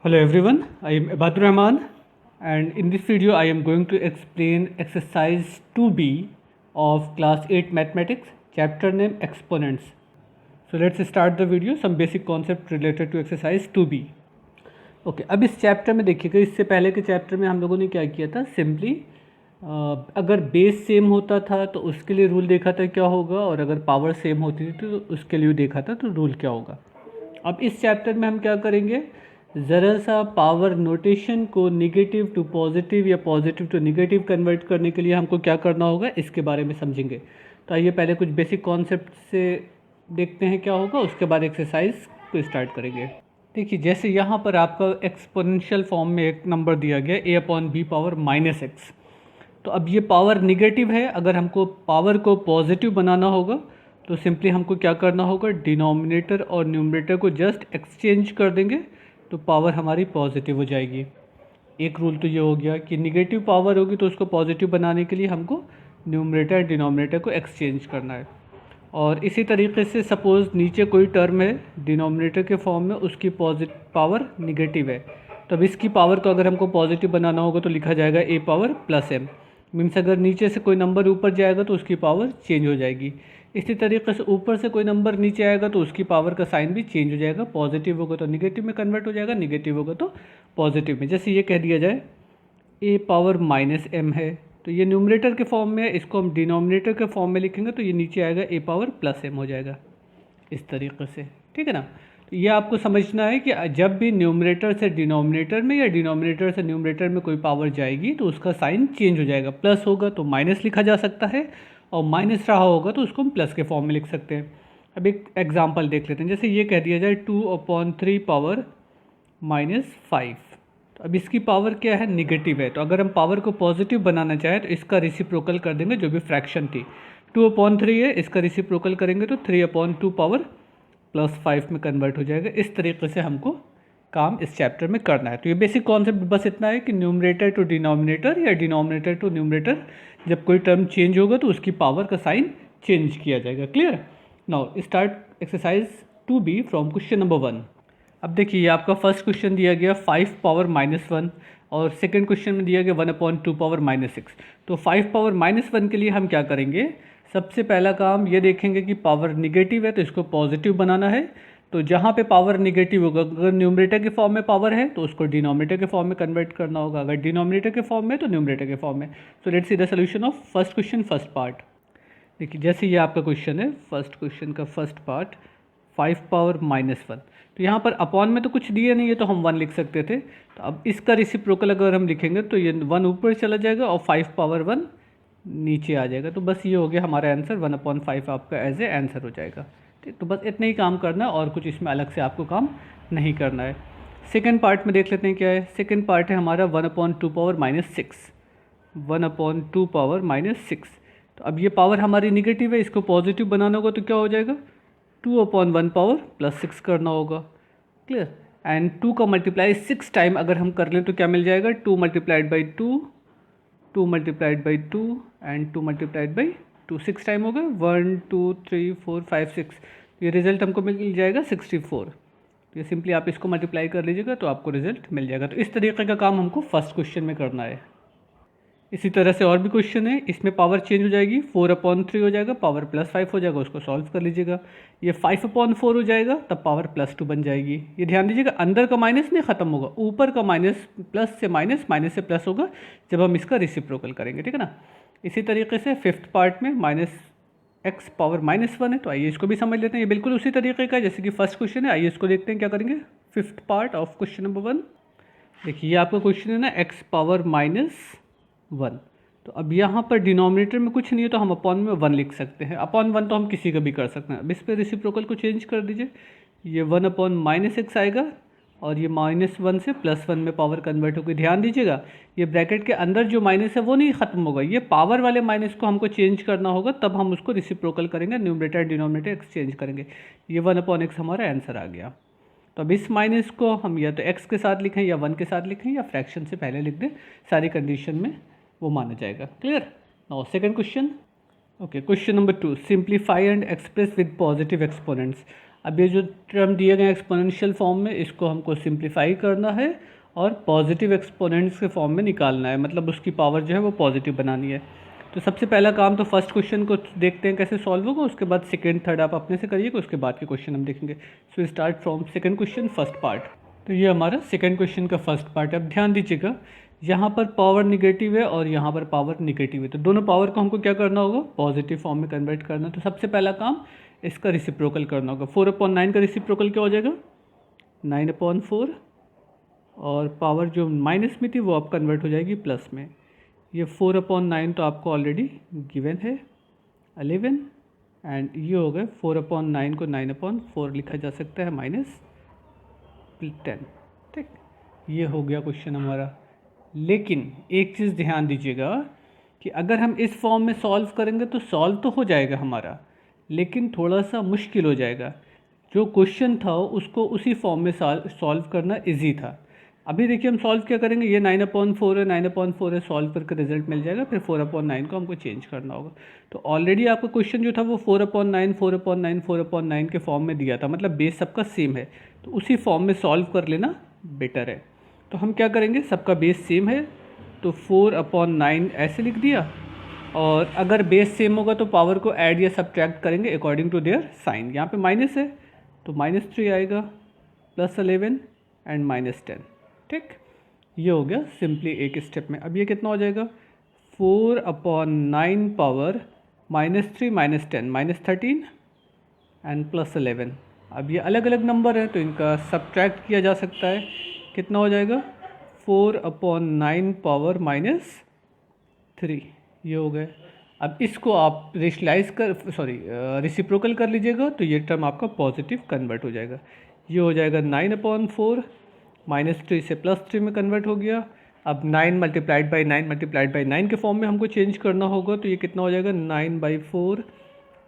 Hello everyone, I am Ibadur Rahman and in this video I am going to explain exercise 2b of class 8 mathematics, chapter name exponents. So let's start the video, some basic concept related to exercise 2b. Okay अब इस chapter में देखिएगा, इससे पहले के chapter में हम लोगों ने क्या किया था, सिंपली अगर बेस सेम होता था तो उसके लिए रूल देखा था क्या होगा, और अगर पावर सेम होती थी तो उसके लिए देखा था तो रूल क्या होगा। अब इस चैप्टर में हम क्या करेंगे, ज़रा सा पावर नोटेशन को नेगेटिव टू पॉजिटिव या पॉजिटिव टू नेगेटिव कन्वर्ट करने के लिए हमको क्या करना होगा इसके बारे में समझेंगे। तो आइए पहले कुछ बेसिक कॉन्सेप्ट से देखते हैं क्या होगा, उसके बाद एक्सरसाइज को स्टार्ट करेंगे। देखिए जैसे यहाँ पर आपका एक्सपोनेंशियल फॉर्म में एक नंबर दिया गया a/b पावर -x। तो अब ये पावर निगेटिव है, अगर हमको पावर को पॉजिटिव बनाना होगा तो सिंपली हमको क्या करना होगा, डिनोमिनेटर और न्यूमरेटर को जस्ट एक्सचेंज कर देंगे तो पावर हमारी पॉजिटिव हो जाएगी। एक रूल तो ये हो गया कि निगेटिव पावर होगी तो उसको पॉजिटिव बनाने के लिए हमको न्यूमरेटर डिनोमिनेटर को एक्सचेंज करना है। और इसी तरीके से सपोज़ नीचे कोई टर्म है डिनोमिनेटर के फॉर्म में, उसकी पावर निगेटिव है, तो अब इसकी पावर को अगर हमको पॉजिटिव बनाना होगा तो लिखा जाएगा a⁻+m। मीन्स अगर नीचे से कोई नंबर ऊपर जाएगा तो उसकी पावर चेंज हो जाएगी। इसी तरीके से ऊपर से कोई नंबर नीचे आएगा तो उसकी पावर का साइन भी चेंज हो जाएगा, पॉजिटिव होगा तो निगेटिव में कन्वर्ट हो जाएगा, निगेटिव होगा तो पॉजिटिव में। जैसे ये कह दिया जाए a⁻−m है तो ये न्यूमरेटर के फॉर्म में है, इसको हम डिनोमिनेटर के फॉर्म में लिखेंगे तो ये नीचे आएगा a⁻+m हो जाएगा इस तरीके से, ठीक है ना। तो ये आपको समझना है कि जब भी न्यूमरेटर से डिनोमिनेटर में या डिनोमिनेटर से न्यूमरेटर में कोई पावर जाएगी तो उसका साइन चेंज हो जाएगा। प्लस होगा तो माइनस लिखा जा सकता है और माइनस रहा होगा तो उसको हम प्लस के फॉर्म में लिख सकते हैं। अब एक एग्जांपल देख लेते हैं, जैसे ये कह दिया जाए 2/3 पावर -5। तो अब इसकी पावर क्या है, निगेटिव है, तो अगर हम पावर को पॉजिटिव बनाना चाहें तो इसका रिसिप्रोकल कर देंगे, जो भी फ्रैक्शन थी 2/3 है, इसका रिसिप्रोकल करेंगे तो 3/2 पावर +5 में कन्वर्ट हो जाएगा। इस तरीके से हमको काम इस चैप्टर में करना है। तो ये बेसिक कॉन्सेप्ट बस इतना है कि न्यूमरेटर टू डिनोमिनेटर या डिनोमिनेटर टू न्यूमरेटर जब कोई टर्म चेंज होगा तो उसकी पावर का साइन चेंज किया जाएगा। Clear. Now start exercise 2b from question number 1। अब देखिए आपका फर्स्ट क्वेश्चन दिया गया 5 पावर -1 और सेकंड क्वेश्चन में दिया गया 1/2 पावर -6। तो 5 पावर -1 के लिए हम क्या करेंगे, सबसे पहला काम ये देखेंगे कि पावर निगेटिव है तो इसको पॉजिटिव बनाना है। तो जहाँ पे पावर निगेटिव होगा, अगर न्यूमरेटर के फॉर्म में पावर है तो उसको डिनोमिनेटर के फॉर्म में कन्वर्ट करना होगा, अगर डिनोमिनेटर के फॉर्म में तो न्यूमरेटर के फॉर्म में। So let's see the solution of first question first part. देखिए जैसे ये आपका क्वेश्चन है, फर्स्ट क्वेश्चन का फर्स्ट पार्ट 5 पावर -1। तो यहाँ पर अपॉन में तो कुछ दिया नहीं है तो हम 1 लिख सकते थे। तो अब इसका रिसिप्रोकल अगर हम लिखेंगे तो ये 1 ऊपर चला जाएगा और 5 पावर 1 नीचे आ जाएगा। तो बस ये हो गया हमारा आंसर, 1/5 आपका एज ए आंसर हो जाएगा। ठीक, तो बस इतना ही काम करना है और कुछ इसमें अलग से आपको काम नहीं करना है। सेकेंड पार्ट में देख लेते हैं क्या है। सेकेंड पार्ट है हमारा 1/2 पावर -6, 1/2 पावर -6। तो अब ये पावर हमारी निगेटिव है, इसको पॉजिटिव बनाना होगा तो क्या हो जाएगा, 2/1 पावर +6 करना होगा। क्लियर। एंड 2 का मल्टीप्लाई 6 टाइम अगर हम कर लें तो क्या मिल जाएगा, 2 multiplied by 2, 2 multiplied by 2 and 2 multiplied by 2, 6 time हो गया, 1 2 3 4 5 6। ये रिजल्ट हमको मिल जाएगा 64। ये सिंपली आप इसको मल्टीप्लाई कर लीजिएगा तो आपको रिजल्ट मिल जाएगा। तो इस तरीके का काम हमको फर्स्ट क्वेश्चन में करना है। इसी तरह से और भी क्वेश्चन है, इसमें पावर चेंज हो जाएगी, 4/3 हो जाएगा, पावर +5 हो जाएगा, उसको सॉल्व कर लीजिएगा। ये 5/4 हो जाएगा तब पावर +2 बन जाएगी। ये ध्यान दीजिएगा अंदर का माइनस नहीं ख़त्म होगा, ऊपर का माइनस, प्लस से माइनस, माइनस से प्लस होगा जब हम इसका रिसिप्रोकल करेंगे, ठीक है ना। इसी तरीके से फिफ्थ पार्ट में -x पावर -1 है, तो आइए इसको भी समझ लेते हैं। ये बिल्कुल उसी तरीके का है जैसे कि फर्स्ट क्वेश्चन है। आइए इसको देखते हैं क्या करेंगे। Fifth part of question number 1, देखिए ये आपका क्वेश्चन है ना, x पावर -1। तो अब यहाँ पर डिनोमिनेटर में कुछ नहीं है तो हम अपॉन में 1 लिख सकते हैं। अपॉन 1 तो हम किसी का भी कर सकते हैं। अब इस पर रिसिप्रोकल को चेंज कर दीजिए, ये 1/-6 आएगा और ये -1 से +1 में पावर कन्वर्ट होगी। ध्यान दीजिएगा ये ब्रैकेट के अंदर जो माइनस है वो नहीं ख़त्म होगा, ये पावर वाले माइनस को हमको चेंज करना होगा, तब हम उसको रिसिप्रोकल करेंगे, न्यूमरेटर डिनोमिनेटर एक्सचेंज करेंगे। ये 1/x हमारा आंसर आ गया। तो अब इस माइनस को हम या तो x के साथ लिखें या 1 के साथ लिखें या फ्रैक्शन से पहले लिख दें, सारी कंडीशन में वो माना जाएगा। Clear. Now second question. Okay, question number 2, simplify and express with positive exponents. अब ये जो टर्म दिए गए एक्सपोनेंशियल फॉर्म में, इसको हमको सिंप्लीफाई करना है और पॉजिटिव एक्सपोनेंट्स के फॉर्म में निकालना है, मतलब उसकी पावर जो है वो पॉजिटिव बनानी है। तो सबसे पहला काम तो फर्स्ट क्वेश्चन को देखते हैं कैसे सॉल्व होगा, उसके बाद सेकंड थर्ड आप अपने से करिएगा, उसके बाद के क्वेश्चन हम देखेंगे। So start from second question first part. तो ये हमारा सेकंड क्वेश्चन का फर्स्ट पार्ट है। अब ध्यान दीजिएगा, यहाँ पर पावर निगेटिव है और यहाँ पर पावर निगेटिव है, तो दोनों पावर को हमको क्या करना होगा, पॉजिटिव फॉर्म में कन्वर्ट करना। तो सबसे पहला काम इसका रेसिप्रोकल करना होगा। 4/9 का रेसिप्रोकल क्या हो जाएगा, 9/4, और पावर जो माइनस में थी वो अब कन्वर्ट हो जाएगी प्लस में। ये 4/9 तो आपको ऑलरेडी गिवन है 11, एंड ये हो गए 4/9 को 9/4 लिखा जा सकता है -10। ठीक, ये हो गया क्वेश्चन हमारा। लेकिन एक चीज़ ध्यान दीजिएगा कि अगर हम इस फॉर्म में सॉल्व करेंगे तो सॉल्व तो हो जाएगा हमारा, लेकिन थोड़ा सा मुश्किल हो जाएगा। जो क्वेश्चन था उसको उसी फॉर्म में सॉल्व करना इजी था। अभी देखिए हम सॉल्व क्या करेंगे, ये 9/4 है, 9/4 है, सॉल्व करके रिजल्ट मिल जाएगा, फिर 4/9 को हमको चेंज करना होगा। तो ऑलरेडी आपका क्वेश्चन जो था वो 4/9 4/9 4/9 के फॉर्म में दिया था, मतलब बेस सबका सेम है, तो उसी फॉर्म में सॉल्व कर लेना बेटर है। तो हम क्या करेंगे, सबका बेस सेम है तो 4/9 ऐसे लिख दिया, और अगर बेस सेम होगा तो पावर को ऐड या सब्ट्रैक्ट करेंगे अकॉर्डिंग टू देयर साइन। यहाँ पे माइनस है तो -3 आएगा, +11 एंड -10। ठीक, ये हो गया सिंपली एक स्टेप में। अब ये कितना हो जाएगा, 4/9 पावर -3 -10 -13 एंड +11। अब ये अलग अलग नंबर है तो इनका सब्ट्रैक्ट किया जा सकता है। कितना हो जाएगा, 4/9 पावर -3, ये हो गए। अब इसको आप रेसिप्रोकल कर लीजिएगा तो ये टर्म आपका पॉजिटिव कन्वर्ट हो जाएगा। ये हो जाएगा 9/4, -3 से +3 में कन्वर्ट हो गया। अब 9 × 9 के फॉर्म में हमको चेंज करना होगा, तो ये कितना हो जाएगा, 9/4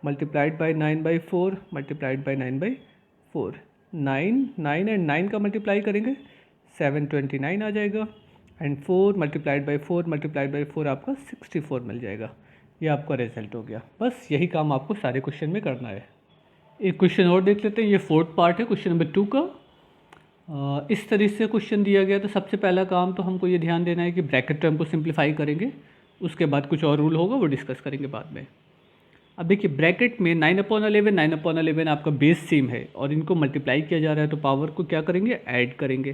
× 9/4 × 9/4, 9 एंड 9 का मल्टीप्लाई करेंगे 729 आ जाएगा, एंड 4 × 4 आपका 64 मिल जाएगा। ये आपका रिजल्ट हो गया। बस यही काम आपको सारे क्वेश्चन में करना है। एक क्वेश्चन और देख लेते हैं, ये फोर्थ पार्ट है क्वेश्चन नंबर 2 का। इस तरह से क्वेश्चन दिया गया, तो सबसे पहला काम तो हमको ये ध्यान देना है कि ब्रैकेट टर्म को सिंप्लीफाई करेंगे, उसके बाद कुछ और रूल होगा वो डिस्कस करेंगे बाद में। अब देखिए ब्रैकेट में 9/11 आपका बेस सेम है और इनको मल्टीप्लाई किया जा रहा है, तो पावर को क्या करेंगे, ऐड करेंगे।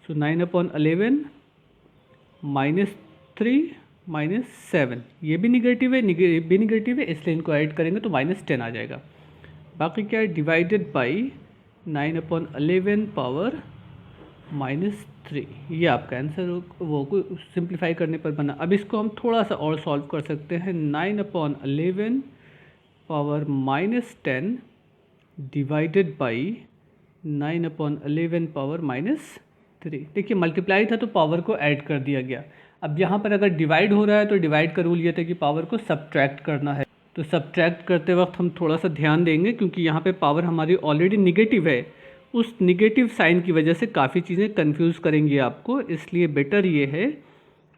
सो 9/11 -3 -7, ये भी निगेटिव है, भी निगेटिव है, इसलिए इनको ऐड करेंगे तो -10 आ जाएगा। बाकी क्या है, डिवाइडेड बाई 9/11 पावर -3, ये आपका आंसर वो को सिंप्लीफाई करने पर बना। अब इसको हम थोड़ा सा और सॉल्व कर सकते हैं, 9/11 पावर -10 डिवाइडेड बाई 9/11 पावर -3। देखिए मल्टीप्लाई था तो पावर को ऐड कर दिया गया। अब यहाँ पर अगर डिवाइड हो रहा है तो डिवाइड का रूल ये था कि पावर को सब्ट्रैक्ट करना है, तो सब्ट्रैक्ट करते वक्त हम थोड़ा सा ध्यान देंगे, क्योंकि यहाँ पे पावर हमारी ऑलरेडी निगेटिव है। उस निगेटिव साइन की वजह से काफ़ी चीज़ें कंफ्यूज करेंगी आपको, इसलिए बेटर ये है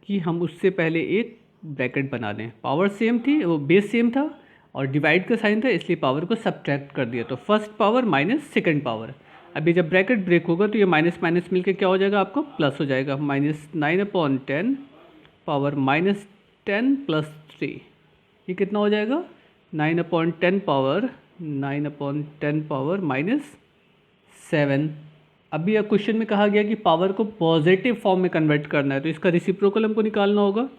कि हम उससे पहले एक ब्रैकेट बना दें। पावर सेम थी, वो बेस सेम था और डिवाइड का साइन था, इसलिए पावर को सब्ट्रैक्ट कर दिया, तो first power minus second power. अभी जब ब्रैकेट ब्रेक होगा तो ये माइनस माइनस मिलके क्या हो जाएगा, आपको प्लस हो जाएगा, -9/10 पावर -10 + 3, ये कितना हो जाएगा, 9/10 पावर -7। अभी यह क्वेश्चन में कहा गया कि पावर को पॉजिटिव फॉर्म में कन्वर्ट करना है, तो इसका रेसिप्रोकल हमको निकालना होगा,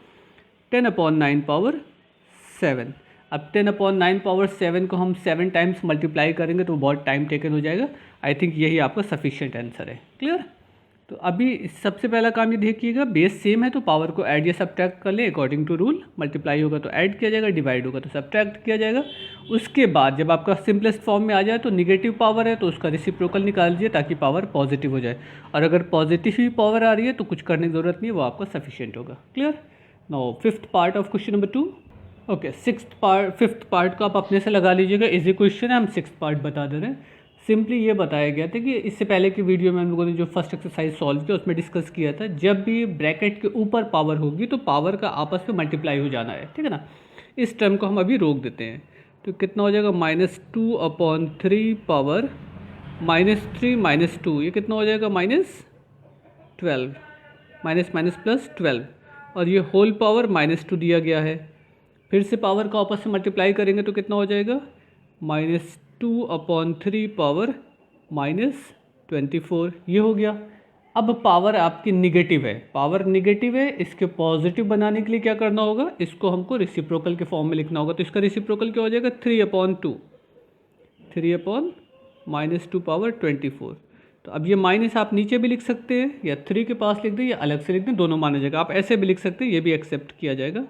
10/9 पावर 7। अब 10/9 पावर 7 को हम 7 टाइम्स मल्टीप्लाई करेंगे तो बहुत टाइम टेकन हो जाएगा। आई थिंक यही आपका सफिशिएंट आंसर है। क्लियर? तो अभी सबसे पहला काम ये देखिएगा, बेस सेम है तो पावर को ऐड या सब्ट्रैक्ट कर ले अकॉर्डिंग टू रूल। मल्टीप्लाई होगा तो ऐड किया जाएगा, डिवाइड होगा तो सब्ट्रैक्ट किया जाएगा। उसके बाद जब आपका सिंपलेस्ट फॉर्म में आ जाए तो निगेटिव पावर है तो उसका रेसिप्रोकल निकाल दीजिए ताकि पावर पॉजिटिव हो जाए, और अगर पॉजिटिव ही पावर आ रही है तो कुछ करने की ज़रूरत नहीं है, वो आपका सफिशिएंट होगा। Clear? Now fifth part of question number 2। Okay, fifth part को आप अपने से लगा लीजिएगा, इजी क्वेश्चन है, हम सिक्स्थ पार्ट बता दे रहे हैं। सिंपली ये बताया गया था कि इससे पहले की वीडियो में हम लोगों ने जो फर्स्ट एक्सरसाइज सॉल्व किया उसमें डिस्कस किया था, जब भी ब्रैकेट के ऊपर पावर होगी तो पावर का आपस में मल्टीप्लाई हो जाना है, ठीक है ना। इस टर्म को हम अभी रोक देते हैं, तो कितना हो जाएगा, -2/3 पावर -3 -2 ये कितना हो जाएगा -12, माइनस माइनस प्लस 12, और ये होल पावर -2 दिया गया है। फिर से पावर का आपस में मल्टीप्लाई करेंगे तो कितना हो जाएगा -2/3 पावर -24, ये हो गया। अब पावर आपकी निगेटिव है, पावर निगेटिव है, इसके पॉजिटिव बनाने के लिए क्या करना होगा, इसको हमको रेसिप्रोकल के फॉर्म में लिखना होगा। तो इसका रेसिप्रोकल क्या हो जाएगा 3/2, 3/-2 पावर 24। तो अब ये माइनस आप नीचे भी लिख सकते हैं, या 3 के पास लिख दें या अलग से लिख दें, दोनों माना जाएगा। आप ऐसे भी लिख सकते हैं, ये भी एक्सेप्ट किया जाएगा,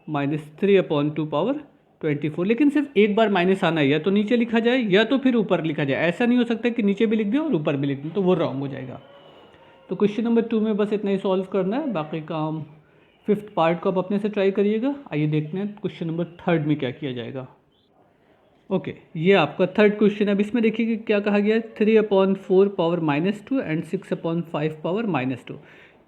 -3/2 पावर 24। लेकिन सिर्फ एक बार माइनस आना है, या तो नीचे लिखा जाए या तो फिर ऊपर लिखा जाए। ऐसा नहीं हो सकता कि नीचे भी लिख दें और ऊपर भी लिख दें, तो वो रॉन्ग हो जाएगा। तो क्वेश्चन नंबर 2 में बस इतना ही सॉल्व करना है, बाकी काम 5th पार्ट को आप अपने से ट्राई करिएगा। आइए देखते हैं क्वेश्चन नंबर 3 में क्या किया जाएगा। ओके, ये आपका 3rd क्वेश्चन है। अब इसमें देखिए कि क्या कहा गया है, 3/4 पावर -2 एंड 6/5 पावर -2।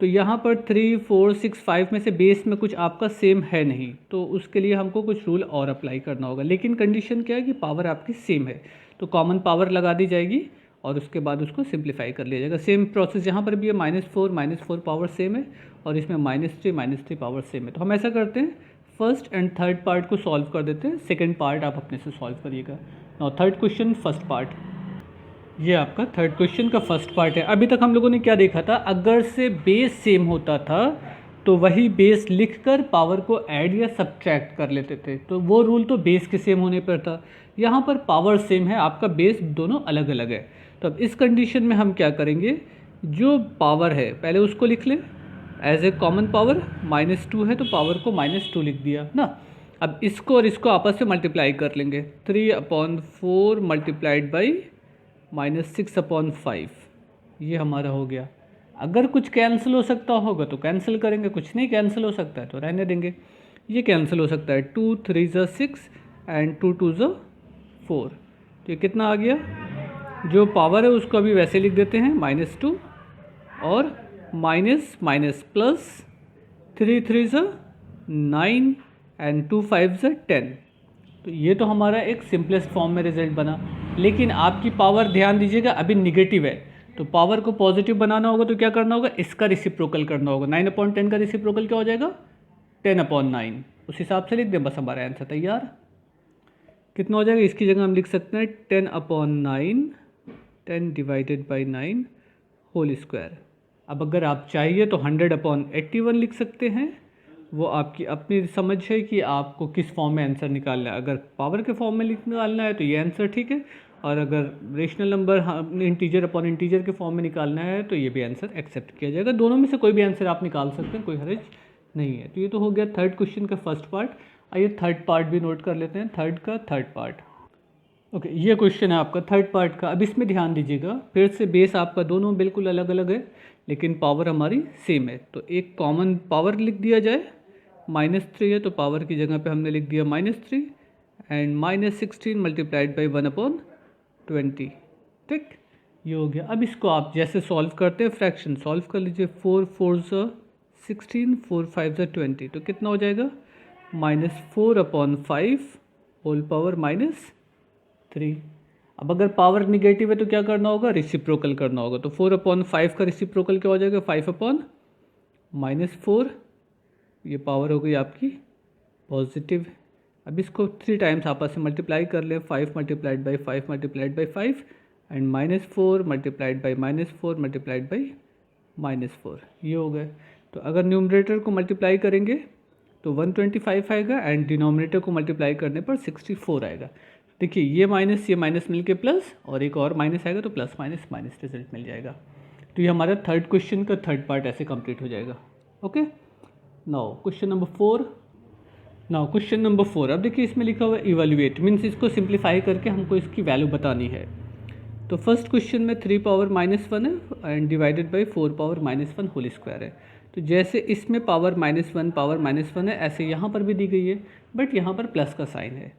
तो यहाँ पर 3, 4, 6, 5 में से बेस में कुछ आपका सेम है नहीं, तो उसके लिए हमको कुछ रूल और अप्लाई करना होगा। लेकिन कंडीशन क्या है कि पावर आपकी सेम है, तो कॉमन पावर लगा दी जाएगी और उसके बाद उसको सिंप्लीफाई कर लिया जाएगा। सेम प्रोसेस यहाँ पर भी है, -4 पावर सेम है और इसमें -3 पावर सेम है। तो हम ऐसा करते हैं, फर्स्ट एंड थर्ड पार्ट को सॉल्व कर देते हैं, सेकंड पार्ट आप अपने से सॉल्व करिएगा। Now third question first part, ये आपका थर्ड क्वेश्चन का फर्स्ट पार्ट है। अभी तक हम लोगों ने क्या देखा था, अगर से बेस सेम होता था तो वही बेस लिखकर पावर को ऐड या सब्ट्रैक्ट कर लेते थे, तो वो रूल तो बेस के सेम होने पर था। यहाँ पर पावर सेम है, आपका बेस दोनों अलग अलग है। तो अब इस कंडीशन में हम क्या करेंगे, जो पावर है पहले उसको लिख लें एज ए कॉमन पावर, -2 है तो पावर को -2 लिख दिया ना। अब इसको और इसको आपस में मल्टीप्लाई कर लेंगे, 3/4 मल्टीप्लाइड बाई -6/5, ये हमारा हो गया। अगर कुछ कैंसिल हो सकता होगा तो कैंसिल करेंगे, कुछ नहीं कैंसिल हो सकता है तो रहने देंगे। ये कैंसिल हो सकता है, 2 3 6 एंड 2 2 4। तो ये कितना आ गया, जो पावर है उसको अभी वैसे लिख देते हैं -2 और माइनस माइनस प्लस, 3 3 9 एंड 2 5 10। तो ये तो हमारा एक सिंपलेस्ट फॉर्म में रिजल्ट बना। लेकिन आपकी पावर ध्यान दीजिएगा अभी निगेटिव है, तो पावर को पॉजिटिव बनाना होगा तो क्या करना होगा, इसका रेसिप्रोकल करना होगा। 9/10 का रेसिप्रोकल क्या हो जाएगा 10/9, उस हिसाब से लिख दें, बस हमारा आंसर तैयार। कितना हो जाएगा, इसकी जगह हम लिख सकते हैं 10/9, 10 डिवाइडेड बाई 9 होल स्क्वायर। अब अगर आप चाहिए तो 100/81 लिख सकते हैं, वो आपकी अपनी समझ है कि आपको किस फॉर्म में आंसर निकालना है। अगर पावर के फॉर्म में निकालना है तो ये आंसर ठीक है, और अगर rational number integer upon integer के फॉर्म में निकालना है तो ये भी आंसर एक्सेप्ट किया जाएगा। दोनों में से कोई भी आंसर आप निकाल सकते हैं, कोई हर्ज नहीं है। तो ये तो हो गया थर्ड क्वेश्चन का फर्स्ट पार्ट। आइए थर्ड पार्ट भी नोट कर लेते हैं, थर्ड का थर्ड पार्ट। ओके, ये क्वेश्चन है आपका थर्ड पार्ट का। अब इसमें ध्यान दीजिएगा, फिर से बेस आपका दोनों बिल्कुल अलग अलग है लेकिन पावर हमारी सेम है। तो एक कॉमन पावर लिख दिया जाए, -3 है तो पावर की जगह पे हमने लिख दिया -3 एंड -16 मल्टीप्लाइड बाई 1/20। ठीक, ये हो गया। अब इसको आप जैसे सॉल्व करते हैं फ्रैक्शन, सॉल्व कर लीजिए। 4 4 16, 4 5 20, तो कितना हो जाएगा -4/5 होल पावर -3। अब अगर पावर निगेटिव है तो क्या करना होगा, रेसिप्रोकल करना होगा। तो 4/5 का रेसिप्रोकल क्या हो जाएगा, 5/-4। ये पावर हो गई आपकी पॉजिटिव। अब इसको 3 टाइम्स आपस में मल्टीप्लाई कर लें, 5 multiplied by 5 multiplied by 5 and -4 multiplied by -4 multiplied by -4, ये हो गए। तो अगर न्यूमरेटर को मल्टीप्लाई करेंगे तो 125 आएगा एंड डिनोमिनेटर को मल्टीप्लाई करने पर 64 आएगा। देखिए ये माइनस मिलके प्लस और एक और माइनस आएगा तो प्लस माइनस माइनस रिजल्ट मिल जाएगा। तो ये हमारा थर्ड क्वेश्चन का थर्ड पार्ट ऐसे कंप्लीट हो जाएगा। Okay, now question number 4। अब देखिए इसमें लिखा हुआ है इवैल्यूएट, मीन्स इसको सिंप्लीफाई करके हमको इसकी वैल्यू बतानी है। तो फर्स्ट क्वेश्चन में 3 पावर -1 है and divided by 4 power -1 whole square है। तो जैसे इसमें पावर -1 है, ऐसे यहाँ पर भी दी गई है, बट यहाँ पर प्लस का साइन है।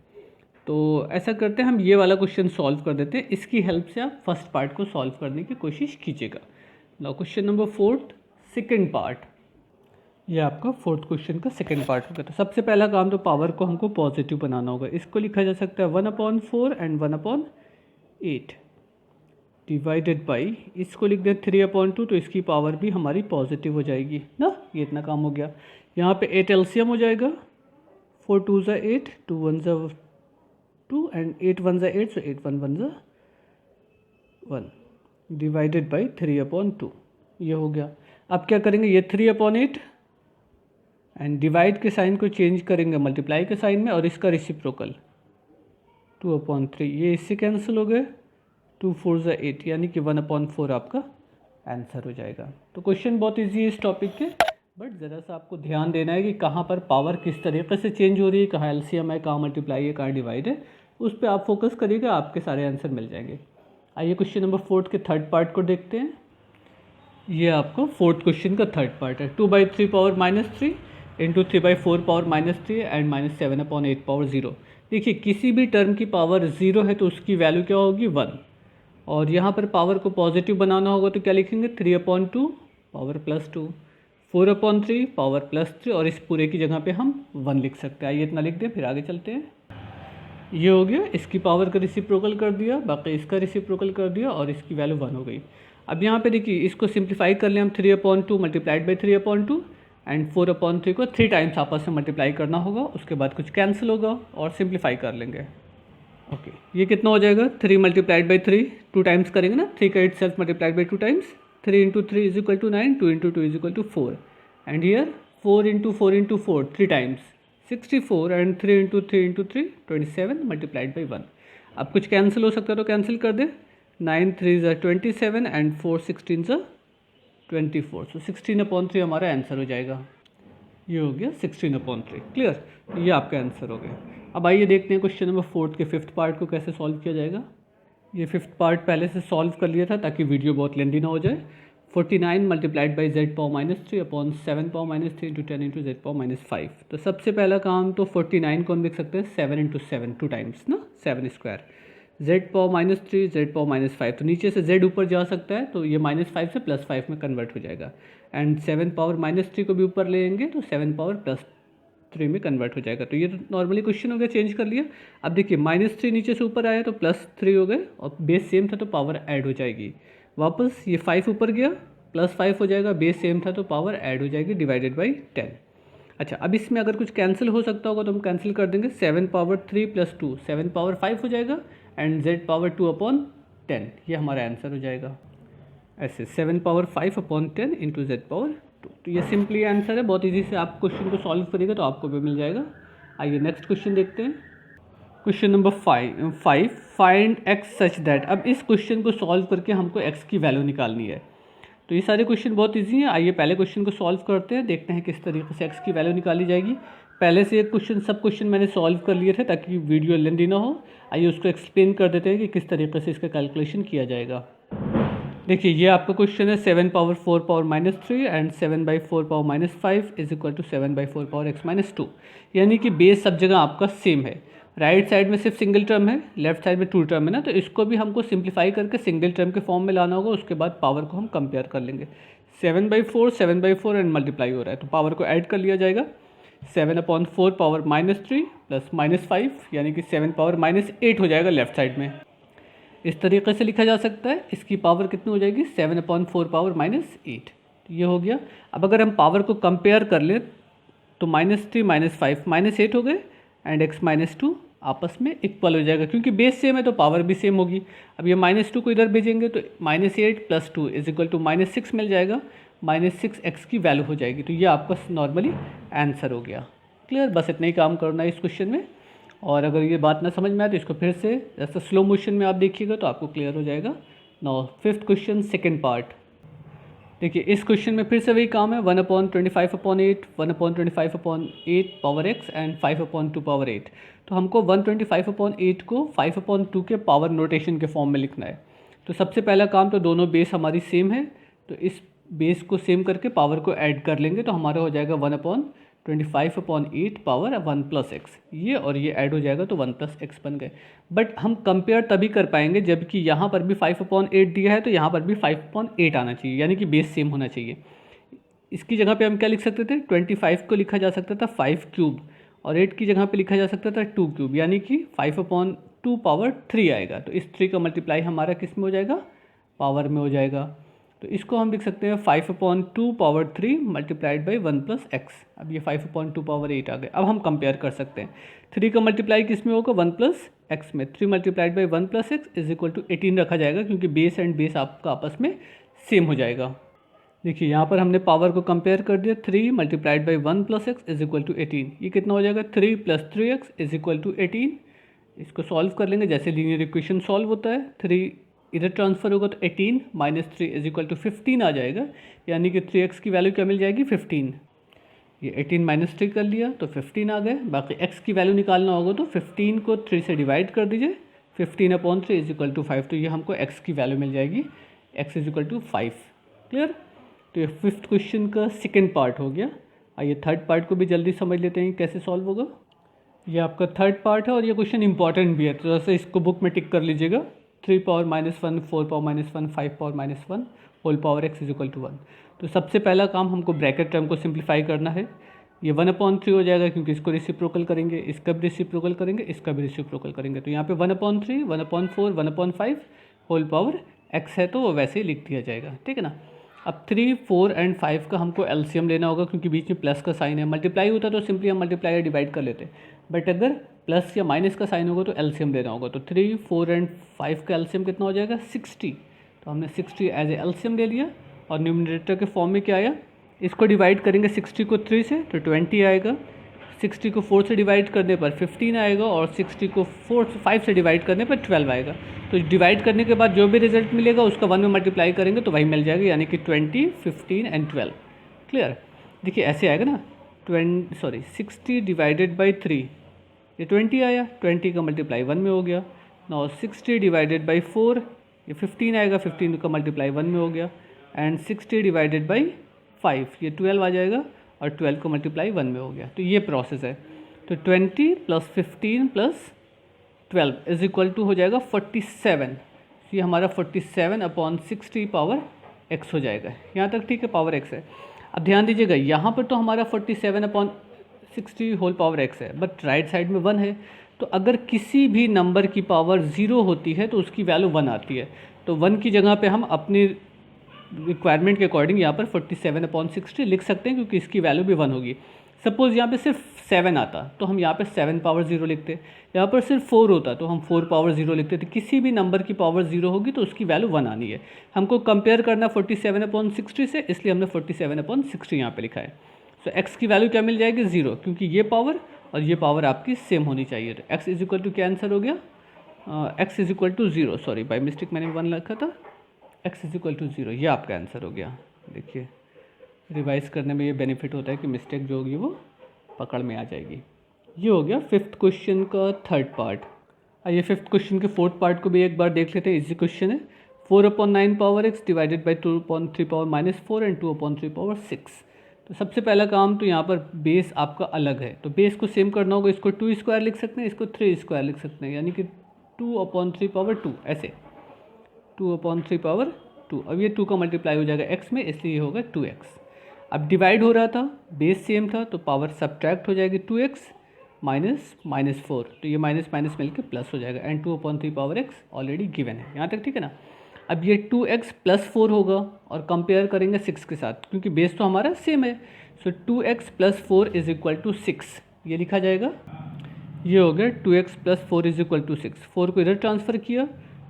तो ऐसा करते हैं, हम ये वाला क्वेश्चन सॉल्व कर देते हैं। इसकी हेल्प से आप फर्स्ट पार्ट को सॉल्व करने की कोशिश कीजिएगा। Now question number 4 second part, ये आपका फोर्थ क्वेश्चन का सेकेंड पार्ट होगा। तो सबसे पहला काम तो पावर को हमको पॉजिटिव बनाना होगा। इसको लिखा जा सकता है 1/4 एंड 1/8। डिवाइडेड बाई, इसको लिख दें 3/2, तो इसकी पावर भी हमारी पॉजिटिव हो जाएगी ना। ये इतना काम हो गया। यहाँ पे 8 एलसीएम हो जाएगा, 4 2 ज़ा 8, 2 1 ज़ा 2 एंड 8 1 ज़ा 8, सो 8 1 1 ज़ा 1 डिवाइडेड बाई 3/2। ये हो गया। अब क्या करेंगे, ये 3/8 एंड डिवाइड के साइन को चेंज करेंगे मल्टीप्लाई के साइन में, और इसका रेसिप्रोकल 2/3, ये इससे कैंसिल हो गए, 2 4 ज़ा 8, यानी कि 1/4 आपका आंसर हो जाएगा। तो क्वेश्चन बहुत इजी है इस टॉपिक के, बट ज़रा सा आपको ध्यान देना है कि कहाँ पर पावर किस तरीके से चेंज हो रही है, कहाँ एलसीएम है, कहाँ मल्टीप्लाई है, कहाँ डिवाइड है, उस पर आप फोकस करिएगा, आपके सारे आंसर मिल जाएंगे। आइए क्वेश्चन नंबर 4 के थर्ड पार्ट को देखते हैं। ये आपको फोर्थ क्वेश्चन का थर्ड पार्ट है। 2/3 power -3 into 3/4 power -3 and -7/8 power 0। देखिए किसी भी टर्म की पावर 0 है तो उसकी वैल्यू क्या होगी, 1। और यहाँ पर पावर को पॉजिटिव बनाना होगा तो क्या लिखेंगे, 3/2 पावर +2, 4/3 पावर +3, और इस पूरे की जगह पे हम 1 लिख सकते हैं। आइए इतना लिख दें, फिर आगे चलते हैं। ये हो गया, इसकी पावर का रेसिप्रोकल कर दिया, बाकी इसका रेसिप्रोकल कर दिया, और इसकी वैल्यू 1 हो गई। अब यहाँ पे देखिए इसको सिंप्लीफाई कर लें हम, 3/2 मल्टीप्लाइड बाई 3/2 एंड 4/3 को 3 टाइम्स आपस में मल्टीप्लाई करना होगा, उसके बाद कुछ कैंसिल होगा और सिंप्लीफाई कर लेंगे। ओके, ये कितना हो जाएगा, 3 मल्टीप्लाइड बाई 3, 2 टाइम्स करेंगे ना, 3 का itself multiplied by 2 times, 3 into 3 is equal to 9, 2 into 2 is equal to 4 and here 4 into 4 into 4 3 times 64 and 3 into 3 into 3 27 multiplied by 1। अब कुछ कैंसिल हो सकता है तो कैंसिल कर दे, 9 3 ज़ा 27 एंड 4 16 ज़ा 24, सो 16/3 हमारा आंसर हो जाएगा। ये हो गया 16/3। क्लियर, तो ये आपका आंसर हो गया। अब आइए देखते हैं क्वेश्चन नंबर 4 के फिफ्थ पार्ट को कैसे सॉल्व किया जाएगा। ये फिफ्थ पार्ट पहले से सॉल्व कर लिया था ताकि वीडियो बहुत लेंदी ना हो जाए। 49 multiplied by z power -3 upon 7 power -3 into 10 into z power -5। तो सबसे पहला काम तो 49 को हम लिख सकते हैं 7 इंटू 7, 2 टाइम्स ना, 7 square, z power -3 z power -5, तो नीचे से z ऊपर जा सकता है तो ये -5 से +5 में कन्वर्ट हो जाएगा, एंड 7 पावर -3 को भी ऊपर लेंगे तो 7 पावर +3 में कन्वर्ट हो जाएगा। तो ये तो नॉर्मली क्वेश्चन हो गया, चेंज कर लिया। अब देखिए -3 नीचे से ऊपर आया तो +3 हो गए, और बेस सेम था तो पावर ऐड हो जाएगी। वापस ये 5 ऊपर गया, +5 हो जाएगा, बेस सेम था तो पावर ऐड हो जाएगी, डिवाइडेड बाई 10। अच्छा, अब इसमें अगर कुछ कैंसिल हो सकता होगा तो हम कैंसिल कर देंगे, 7 पावर 3 + 2 7 पावर 5 हो जाएगा, एंड z पावर 2/10, ये हमारा आंसर हो जाएगा। ऐसे 7 पावर 5/10 इंटू z पावर 2। तो ये सिंपली आंसर है, बहुत ईजी से आप क्वेश्चन को सॉल्व करिएगा तो आपको भी मिल जाएगा। आइए नेक्स्ट क्वेश्चन देखते हैं। Question number 5 find x such that. अब इस क्वेश्चन को सॉल्व करके हमको x की वैल्यू निकालनी है। तो ये सारे क्वेश्चन बहुत ईजी हैं। आइए पहले क्वेश्चन को सॉल्व करते हैं, देखते हैं किस तरीके से x की वैल्यू निकाली जाएगी। पहले से एक क्वेश्चन सब क्वेश्चन मैंने सॉल्व कर लिए थे ताकि वीडियो लेंदी ना हो। आइए उसको एक्सप्लेन कर देते हैं कि किस तरीके से इसका कैलकुलेशन किया जाएगा। देखिए ये आपका क्वेश्चन है 7 power 4 power -3 and 7/4 power -5 is equal to 7/4 power x-2, यानी कि बेस सब जगह आपका सेम है। राइट साइड में सिर्फ सिंगल टर्म है, लेफ्ट साइड में 2 टर्म है ना, तो इसको भी हमको सिंप्लीफाई करके सिंगल टर्म के फॉर्म में लाना होगा। उसके बाद पावर को हम कंपेयर कर लेंगे। 7/4 एंड मल्टीप्लाई हो रहा है तो पावर को ऐड कर लिया जाएगा। 7/4 पावर -3 प्लस -5, यानी कि 7 पावर -8 हो जाएगा लेफ्ट साइड में। इस तरीके से लिखा जा सकता है। इसकी पावर कितनी हो जाएगी, 7/4 पावर -8। ये हो गया। अब अगर हम पावर को कंपेयर कर लें तो -3 -5 -8 हो गए, एंड x-2 आपस में इक्वल हो जाएगा, क्योंकि बेस सेम है तो पावर भी सेम होगी। अब ये -2 को इधर भेजेंगे तो -8 + 2 इज इक्वल टू -6 मिल जाएगा, -6x की वैल्यू हो जाएगी। तो ये आपका नॉर्मली आंसर हो गया। क्लियर, बस इतना ही काम करना है इस क्वेश्चन में। और अगर ये बात ना समझ में आए तो इसको फिर से जैसा स्लो मोशन में आप देखिएगा तो आपको क्लियर हो जाएगा। Now fifth question second part. देखिए इस क्वेश्चन में फिर से वही काम है, 1/25/8 1/25/8 पावर x एंड 5/2 पावर 8। तो हमको 1/25/8 को 5/2 के पावर नोटेशन के फॉर्म में लिखना है। तो सबसे पहला काम तो दोनों बेस हमारी सेम है, तो इस बेस को सेम करके पावर को ऐड कर लेंगे तो हमारा हो जाएगा 1/25/8 पावर 1 + x। ये और ये ऐड हो जाएगा तो 1 + x बन गए। बट हम कंपेयर तभी कर पाएंगे जबकि यहाँ पर भी 5/8 दिया है तो यहाँ पर भी 5/8 आना चाहिए, यानी कि बेस सेम होना चाहिए। इसकी जगह पे हम क्या लिख सकते थे, 25 को लिखा जा सकता था 5 क्यूब, और 8 की जगह पे लिखा जा सकता था 2 क्यूब, यानी कि 5/2 पावर 3 आएगा। तो इस 3 का मल्टीप्लाई हमारा किस में हो जाएगा, पावर में हो जाएगा। तो इसको हम लिख सकते हैं 5/2 power 3 multiplied by 1 plus x. अब ये 5/2 पावर 8 आ गए। अब हम कंपेयर कर सकते हैं 3 का मल्टीप्लाई किस में होगा 1 प्लस एक्स में। 3 multiplied by 1 plus x is equal to 18 रखा जाएगा क्योंकि बेस एंड बेस आपका आपस में सेम हो जाएगा। देखिए यहाँ पर हमने पावर को कंपेयर कर दिया। 3 multiplied by 1 plus x is equal to 18। ये कितना हो जाएगा 3 plus 3x is equal to 18। इसको सॉल्व कर लेंगे जैसे लीनियर इक्वेशन सॉल्व होता है। 3 इधर ट्रांसफर होगा तो 18 माइनस 3 इज इक्वल टू 15 आ जाएगा, यानी कि 3x की वैल्यू क्या मिल जाएगी 15। ये 18 माइनस 3 कर लिया तो 15 आ गए। बाकी x की वैल्यू निकालना होगा तो 15 को 3 से डिवाइड कर दीजिए। 15/3 इज इक्वल टू 5। तो ये हमको x की वैल्यू मिल जाएगी, x is equal to 5। Clear. तो ये फिफ्थ क्वेश्चन का सेकेंड पार्ट हो गया। आइए थर्ड पार्ट को भी जल्दी समझ लेते हैं कैसे सॉल्व होगा। ये आपका थर्ड पार्ट है और ये क्वेश्चन इंपॉर्टेंट भी है, तो जैसे इसको बुक में टिक कर लीजिएगा। 3 power -1, 4 power -1, 5 power -1 whole power x is equal to 1। तो सबसे पहला काम हमको ब्रैकेट टर्म को सिंप्लीफाई करना है। ये 1/3 हो जाएगा क्योंकि इसको रेसिप्रोकल करेंगे, इसका भी रेसिप्रोकल करेंगे, इसका भी रेसिप्रोकल करेंगे। तो यहाँ पे 1/3, 1/4, 1/5 होल पावर x है तो वो वैसे ही लिख दिया जाएगा। ठीक है ना। अब 3, 4 एंड 5 का हमको एलसीएम लेना होगा क्योंकि बीच में प्लस का साइन है। मल्टीप्लाई होता तो सिंपली हम मल्टीप्लाई या डिवाइड कर लेते, बट अगर प्लस या माइनस का साइन होगा तो एलसीएम लेना होगा। तो 3, 4 एंड 5 का एलसीएम कितना हो जाएगा 60। तो हमने 60 एज ए एलसीएम ले लिया और न्यूमरेटर के फॉर्म में क्या आया, इसको डिवाइड करेंगे 60 को 3 से तो 20 आएगा। 60 को 4 से डिवाइड करने पर 15 आएगा और 60 को 5 से डिवाइड करने पर 12 आएगा। तो डिवाइड करने के बाद जो भी रिजल्ट मिलेगा उसका 1 में मल्टीप्लाई करेंगे तो वही मिल जाएगा, यानी कि 20, 15 एंड 12। क्लियर। देखिए ऐसे आएगा ना 60 डिवाइडेड बाई 3, ये 20 आया। 20 का मल्टीप्लाई 1 में हो गया। नाउ 60 डिवाइडेड बाई 4, ये 15 आएगा। 15 का मल्टीप्लाई 1 में हो गया। एंड 60 डिवाइडेड बाई 5, ये 12 आ जाएगा और 12 का मल्टीप्लाई 1 में हो गया। तो ये प्रोसेस है। तो 20 + 15 + 12 इज इक्वल टू हो जाएगा 47। ये हमारा 47/60 पावर x हो जाएगा। यहाँ तक ठीक है, पावर x है। अब ध्यान दीजिएगा यहाँ पर तो हमारा 47/60 होल पावर x है, बट राइट साइड में 1 है। तो अगर किसी भी नंबर की पावर 0 होती है तो उसकी वैल्यू 1 आती है। तो 1 की जगह पे हम अपनी रिक्वायरमेंट के अकॉर्डिंग यहाँ पर 47/60 लिख सकते हैं क्योंकि इसकी वैल्यू भी 1 होगी। सपोज़ यहाँ पे सिर्फ 7 आता तो हम यहाँ पे 7 पावर 0 लिखते। यहाँ पर सिर्फ 4 होता तो हम 4 पावर 0 लिखते। तो किसी भी नंबर की पावर 0 होगी तो उसकी वैल्यू 1 आनी है। हमको कंपेयर करना 47/60 से, इसलिए हमने 47/60 यहाँ पे लिखा है। सो x की वैल्यू क्या मिल जाएगी 0, क्योंकि ये पावर और ये पावर आपकी सेम होनी चाहिए। तो x इज इक्वल टू क्या आंसर हो गया, x is equal to 0। Sorry by mistake मैंने 1 लिखा था। x इज इक्वल टू 0 ये आपका आंसर हो गया। देखिए रिवाइज करने में ये बेनिफिट होता है कि मिस्टेक जो होगी वो पकड़ में आ जाएगी। ये हो गया फिफ्थ क्वेश्चन का थर्ड पार्ट। आइए फिफ्थ क्वेश्चन के फोर्थ पार्ट को भी एक बार देख लेते हैं। इजी क्वेश्चन है। 4/9 power x divided by 2/3 power -4 and 2/3 power 6। तो सबसे पहला काम तो यहाँ पर बेस आपका अलग है, तो बेस को सेम करना होगा। इसको 2 स्क्वायर लिख सकते हैं, इसको 3 स्क्वायर लिख सकते हैं, यानी कि 2/3 पावर 2 ऐसे 2/3 पावर 2। अब ये 2 का मल्टीप्लाई हो जाएगा x में, इसलिए ये होगा 2x। अब डिवाइड हो रहा था, बेस सेम था, तो पावर सब्ट्रैक्ट हो जाएगी 2x -4। तो ये माइनस माइनस मिलकर प्लस हो जाएगा and 2/3 power x already given है। यहाँ तक ठीक है ना। अब ये 2x + 4 होगा और कंपेयर करेंगे 6 के साथ, क्योंकि बेस तो हमारा सेम है। सो 2x + 4 इज इक्वल टू 6, ये लिखा जाएगा। ये हो गया 2x + 4 इज इक्वल टू 6। 4 को इधर ट्रांसफ़र किया,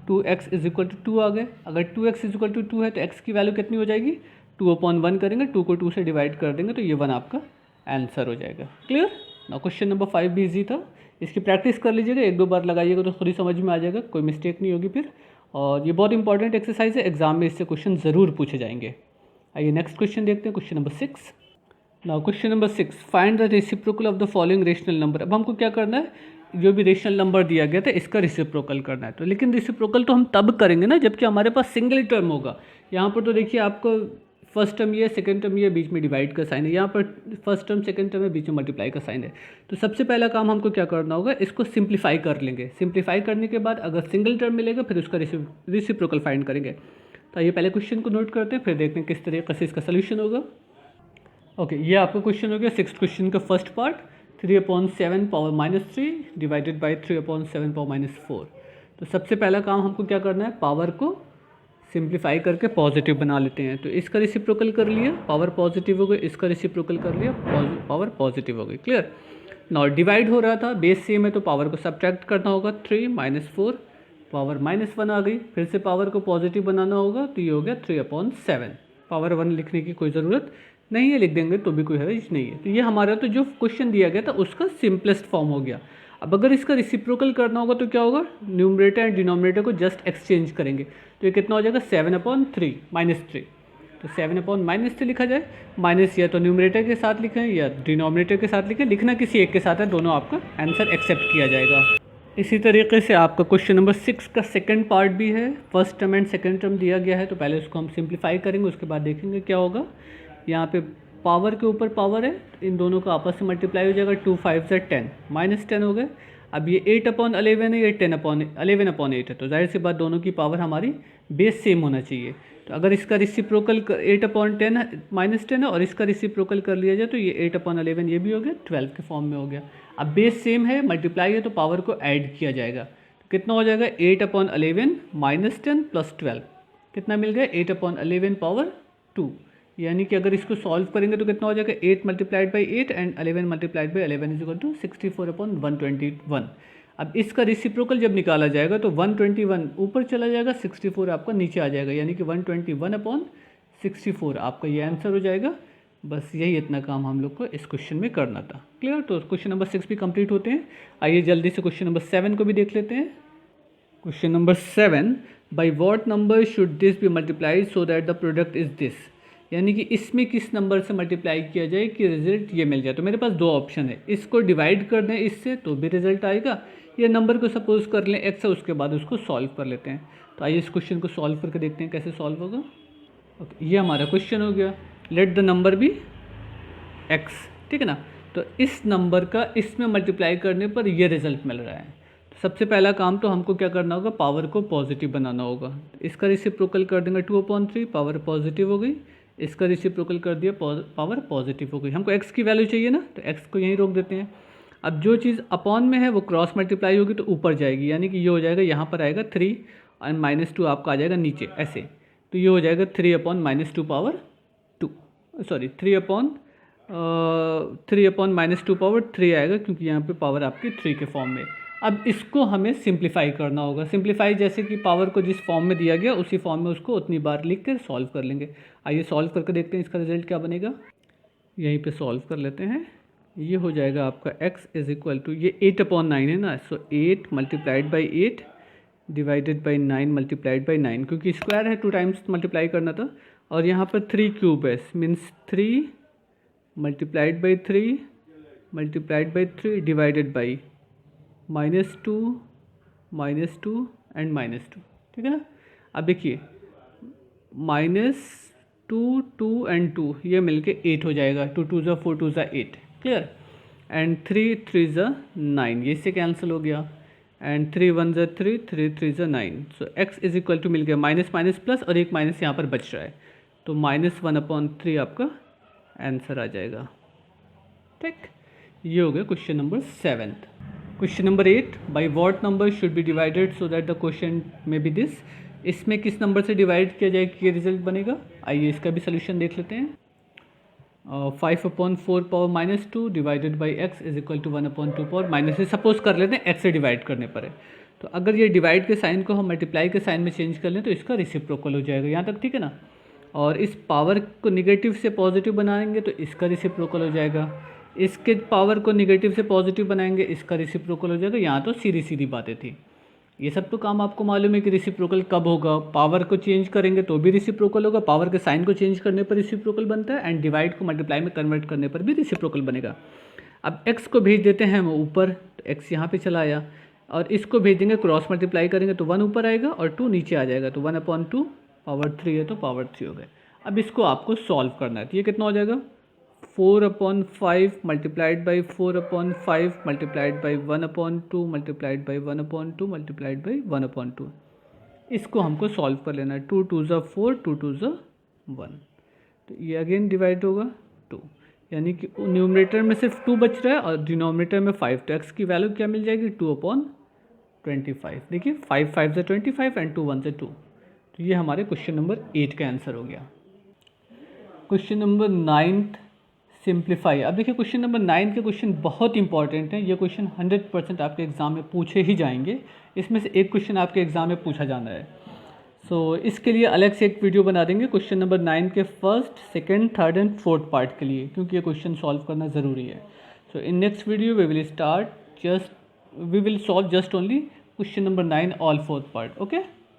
2x इज इक्वल टू 2 आ गए। अगर 2x इज इक्वल टू 2 है तो x की वैल्यू कितनी हो जाएगी 2/1 करेंगे, 2 को 2 से डिवाइड कर देंगे तो ये 1 आपका आंसर हो जाएगा। क्लियर ना। क्वेश्चन नंबर 5 भी ईजी था, इसकी प्रैक्टिस कर लीजिएगा, 1-2 बार लगाइएगा तो खुद ही समझ में आ जाएगा, कोई मिस्टेक नहीं होगी फिर। और ये बहुत इंपॉर्टेंट एक्सरसाइज है, एग्जाम में इससे क्वेश्चन ज़रूर पूछे जाएंगे। आइए नेक्स्ट क्वेश्चन देखते हैं, question number 6। Now question number 6, find the reciprocal of the following rational number. अब हमको क्या करना है, जो भी रेशनल नंबर दिया गया था इसका रेसिप्रोकल करना है। तो लेकिन रेसिप्रोकल तो हम तब करेंगे ना जबकि हमारे पास सिंगल टर्म होगा। यहाँ पर तो देखिए आपको फर्स्ट टर्म ये, सेकंड टर्म ये, बीच में डिवाइड का साइन है। यहाँ पर फर्स्ट टर्म सेकंड टर्म है, बीच में मल्टीप्लाई का साइन है। तो सबसे पहला काम हमको क्या करना होगा, इसको सिंप्लीफाई कर लेंगे। सिंप्लीफाई करने के बाद अगर सिंगल टर्म मिलेगा फिर उसका रेसिप्रोकल फाइंड करेंगे। तो ये पहले क्वेश्चन को नोट करते हैं, फिर देखते हैं किस तरीके से इसका सोल्यूशन होगा। ओके, ये आपका क्वेश्चन हो गया 6th क्वेश्चन का first part. 3/7 power -3 divided by 3/7 power -4। तो सबसे पहला काम हमको क्या करना है, पावर को सिंप्लीफाई करके पॉजिटिव बना लेते हैं। तो इसका रेसिप्रोकल कर लिया, पावर पॉजिटिव हो गई, इसका रेसिप्रोकल कर लिया, पावर पॉजिटिव हो गई। क्लियर। नाउ डिवाइड हो रहा था, बेस सेम है तो पावर को सब्ट्रैक्ट करना होगा, 3 - 4 पावर -1 आ गई। फिर से पावर को पॉजिटिव बनाना होगा तो ये हो गया 3/7। पावर 1 लिखने की कोई ज़रूरत नहीं है, लिख देंगे तो भी कोई हर्ज नहीं है। तो ये हमारा तो जो क्वेश्चन दिया गया था उसका सिंपलेस्ट फॉर्म हो गया। अब अगर इसका रेसिप्रोकल करना होगा तो क्या होगा, न्यूमरेटर एंड डिनोमिनेटर को जस्ट एक्सचेंज करेंगे। तो ये कितना हो जाएगा, 7/3 -3। तो 7/-3 लिखा जाए, माइनस या तो न्यूमरेटर के साथ लिखें या डिनोमिनेटर के साथ लिखें, लिखना किसी एक के साथ है, दोनों आपका आंसर एक्सेप्ट किया जाएगा। इसी तरीके से आपका क्वेश्चन नंबर 6 का सेकंड पार्ट भी है। First term and second term दिया गया है, तो पहले उसको हम सिंप्लीफाई करेंगे, उसके बाद देखेंगे क्या होगा। यहाँ पे पावर के ऊपर पावर है, इन दोनों का आपस में मल्टीप्लाई हो जाएगा, 2 5 से 10 -10 हो गए। अब ये 8/11 है, ये 11/8 है, तो जाहिर सी बात दोनों की पावर हमारी बेस सेम होना चाहिए। तो अगर इसका रिसिप्रोकल 8/10 -10 है और इसका रिसिप्रोकल कर लिया जाए तो ये 8/11 ये भी हो गया, 12 के फॉर्म में हो गया। अब बेस सेम है, मल्टीप्लाई है, तो पावर को ऐड किया जाएगा। तो कितना हो जाएगा, 8/11 -10 + 12 कितना मिल गया, 8/11 पावर 2। यानी कि अगर इसको सॉल्व करेंगे तो कितना हो जाएगा, 8 × 8 एंड 11 × 11 = 64/121। अब इसका रिसिप्रोकल जब निकाला जाएगा तो 121 ऊपर चला जाएगा, 64 आपका नीचे आ जाएगा, यानी कि 121/64 आपका ये आंसर हो जाएगा। बस यही इतना काम हम लोग को इस क्वेश्चन में करना था। क्लियर। तो क्वेश्चन नंबर 6 भी कंप्लीट होते हैं। आइए जल्दी से क्वेश्चन नंबर 7 को भी देख लेते हैं। Question number 7, by what number should this be multiplied so that the product is this. यानी कि इसमें किस नंबर से मल्टीप्लाई किया जाए कि रिजल्ट ये मिल जाए। तो मेरे पास दो ऑप्शन है, इसको डिवाइड कर दें इससे तो भी रिजल्ट आएगा, ये नंबर को सपोज कर लें x है, उसके बाद उसको सॉल्व कर लेते हैं। तो आइए इस क्वेश्चन को सॉल्व करके देखते हैं कैसे सॉल्व होगा। ओके, ये हमारा क्वेश्चन हो गया, let the number be x, ठीक है ना। तो इस नंबर का इसमें मल्टीप्लाई करने पर ये रिजल्ट मिल रहा है। तो सबसे पहला काम तो हमको क्या करना होगा, पावर को पॉजिटिव बनाना होगा। इसका रेसिप्रोकल कर देंगे 2/3, पावर पॉजिटिव हो गई। इसका रेसिप्रोकल कर दिया, पावर पॉजिटिव हो गई। हमको x की वैल्यू चाहिए ना, तो x को यहीं रोक देते हैं। अब जो चीज़ अपॉन में है वो क्रॉस मल्टीप्लाई होगी तो ऊपर जाएगी, यानी कि ये हो जाएगा, यहाँ पर आएगा 3 और -2 आपका आ जाएगा नीचे ऐसे। तो ये हो जाएगा 3/-2 पावर 2, सॉरी 3/-2 पावर 3 आएगा, क्योंकि यहाँ पे पावर आपकी 3 के फॉर्म में। अब इसको हमें सिंप्लीफाई करना होगा। सिंप्लीफाई जैसे कि पावर को जिस फॉर्म में दिया गया उसी फॉर्म में उसको उतनी बार लिख कर सॉल्व कर लेंगे। आइए सॉल्व करके देखते हैं इसका रिजल्ट क्या बनेगा। यहीं पे सॉल्व कर लेते हैं। ये हो जाएगा आपका x = ये 8/9 है ना, सो 8 × 8 डिवाइडेड बाई 9 × 9, क्योंकि स्क्वायर है 2 टाइम्स मल्टीप्लाई करना था। और यहाँ पर 3 क्यूब है, मीन्स 3 × 3 × 3 डिवाइडेड बाई -2 एंड -2, ठीक है ना। अब देखिए -2 2 एंड 2 ये मिलके 8 हो जाएगा, 2 2 ज़ा 4 2 ज़ा 8, क्लियर। एंड 3 3 ज़ा 9, ये इससे कैंसिल हो गया। एंड 3 1 ज़ा 3 3 3 ज़ा 9। सो x = मिल गया माइनस माइनस प्लस और एक माइनस यहाँ पर बच रहा है, तो -1/3 आपका आंसर आ जाएगा। ठीक, ये हो गया question number 7। Question number 8, by what number should be divided so that the question में बी दिस। इसमें किस नंबर से डिवाइड किया जाए कि रिजल्ट बनेगा। आइए इसका भी सोल्यूशन देख लेते हैं। 5/4 power -2 divided by x = 1/2 power minus से सपोज कर लेते हैं x से डिवाइड करने पर है। तो अगर ये डिवाइड के साइन को हम मल्टीप्लाई के साइन में चेंज कर लें तो इसका रेसिप्रोकल हो जाएगा, यहाँ तक ठीक है ना। और इस पावर को निगेटिव से पॉजिटिव बनाएंगे तो इसका रेसिप्रोकल हो जाएगा। इसके पावर को निगेटिव से पॉजिटिव बनाएंगे, इसका रेसिप्रोकल हो जाएगा। यहाँ तो सीधी सीधी बातें थी। ये सब तो काम आपको मालूम है कि रेसिप्रोकल कब होगा। पावर को चेंज करेंगे तो भी रेसिप्रोकल होगा, पावर के साइन को चेंज करने पर रेसिप्रोकल बनता है, एंड डिवाइड को मल्टीप्लाई में कन्वर्ट करने पर भी रेसिप्रोकल बनेगा। अब x को भेज देते हैं हम ऊपर, तो x यहाँ पे चला आया, और इसको भेज देंगे क्रॉस मल्टीप्लाई करेंगे तो 1 ऊपर आएगा और 2 नीचे आ जाएगा, तो 1/2 पावर 3 है तो पावर 3 हो गए। अब इसको आपको सॉल्व करना है, तो ये कितना हो जाएगा, 4/5 multiplied by 4/5 multiplied by 1/2 multiplied by 1/2 multiplied by 1/2। इसको हमको सॉल्व कर लेना है। 2 2 ज़ा 4 2 2 ज़ा 1, तो ये अगेन डिवाइड होगा 2, यानी कि न्यूमरेटर में सिर्फ 2 बच रहा है और डिनोमिनेटर में 5। तो x की वैल्यू क्या मिल जाएगी, 2/25। देखिए 5 5 ज़ा 25 एंड 2 1 ज़ा 2, तो ये हमारे क्वेश्चन नंबर 8 का आंसर हो गया। Question number 9 simplify. अब देखिए क्वेश्चन नंबर 9 के क्वेश्चन बहुत इंपॉर्टेंट हैं। ये क्वेश्चन 100% आपके एग्ज़ाम में पूछे ही जाएंगे। इसमें से एक क्वेश्चन आपके एग्ज़ाम में पूछा जाना है। इसके लिए अलग से एक वीडियो बना देंगे क्वेश्चन नंबर 9 के first, second, third and fourth part के लिए, क्योंकि ये क्वेश्चन सॉल्व करना ज़रूरी है। In next video we will solve just only question number 9 all fourth part. Okay.